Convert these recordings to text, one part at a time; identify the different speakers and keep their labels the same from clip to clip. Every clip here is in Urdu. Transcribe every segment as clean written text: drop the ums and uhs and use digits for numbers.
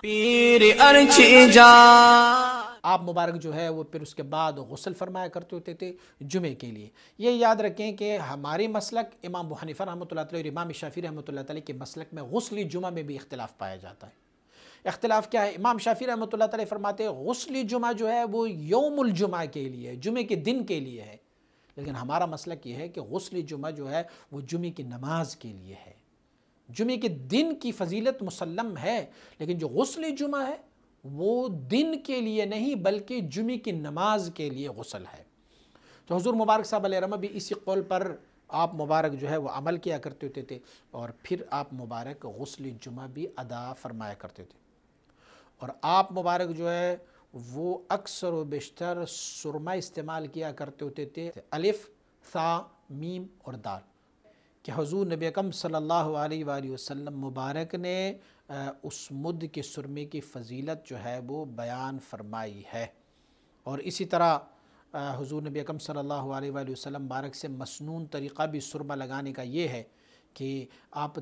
Speaker 1: پیر ارچھی جا
Speaker 2: آپ مبارک جو ہے وہ پھر اس کے بعد غسل فرمایا کرتے ہوتے تھے جمعے کے لیے۔ یہ یاد رکھیں کہ ہماری مسلک امام ابو حنیفہ رحمۃ اللہ علیہ اور امام شافعی رحمۃ اللہ علیہ کے مسلک میں غسل جمعہ میں بھی اختلاف پایا جاتا ہے۔ اختلاف کیا ہے؟ امام شافعی رحمۃ اللہ علیہ فرماتے ہیں غسل جمعہ جو ہے وہ یوم الجمعہ کے لیے ہے، جمعے کے دن کے لیے ہے، لیکن ہمارا مسلک یہ ہے کہ غسل جمعہ جو ہے وہ جمعے کی نماز کے لیے ہے۔ جمعے کے دن کی فضیلت مسلم ہے، لیکن جو غسل جمعہ ہے وہ دن کے لیے نہیں بلکہ جمعے کی نماز کے لیے غسل ہے۔ تو حضور مبارک صاحب علیہ رحمہ بھی اسی قول پر آپ مبارک جو ہے وہ عمل کیا کرتے ہوتے تھے، اور پھر آپ مبارک غسل جمعہ بھی ادا فرمایا کرتے تھے۔ اور آپ مبارک جو ہے وہ اکثر و بیشتر سرما استعمال کیا کرتے ہوتے تھے، الف، ثا، میم اور دال، کہ حضور نبی اکرم صلی اللہ علیہ وآلہ وسلم مبارک نے اس مد کے سرمے کی فضیلت جو ہے وہ بیان فرمائی ہے۔ اور اسی طرح حضور نبی اکرم صلی اللہ علیہ وآلہ وسلم مبارک سے مسنون طریقہ بھی سرما لگانے کا یہ ہے کہ آپ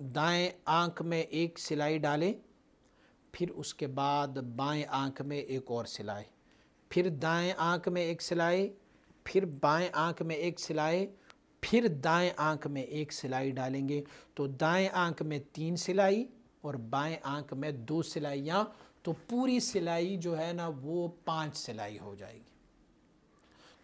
Speaker 2: دائیں آنکھ میں ایک سلائی ڈالیں، پھر اس کے بعد بائیں آنکھ میں ایک اور سلائی، پھر دائیں آنکھ میں ایک سلائی، پھر بائیں آنکھ میں ایک سلائی، پھر دائیں آنکھ میں ایک سلائی ڈالیں گے تو دائیں آنکھ میں 3 سلائی اور بائیں آنکھ میں 2 سلائیاں، تو پوری سلائی جو ہے نا وہ 5 سلائی ہو جائے گی۔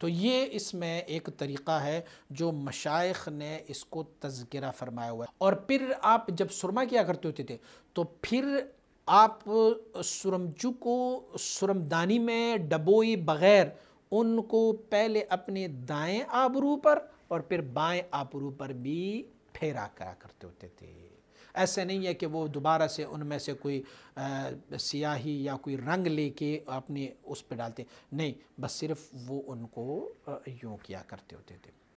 Speaker 2: تو یہ اس میں ایک طریقہ ہے جو مشائخ نے اس کو تذکرہ فرمایا ہوا ہے۔ اور پھر آپ جب سرما کیا کرتے ہوتے تھے تو پھر آپ سرمجو کو سرمدانی میں ڈبوئی بغیر ان کو پہلے اپنے دائیں آبرو پر اور پھر بائیں آبرو پر بھی پھیرا کرا کرتے ہوتے تھے۔ ایسے نہیں ہے کہ وہ دوبارہ سے ان میں سے کوئی سیاہی یا کوئی رنگ لے کے اپنے اس پہ ڈالتے، نہیں، بس صرف وہ ان کو یوں کیا کرتے ہوتے تھے۔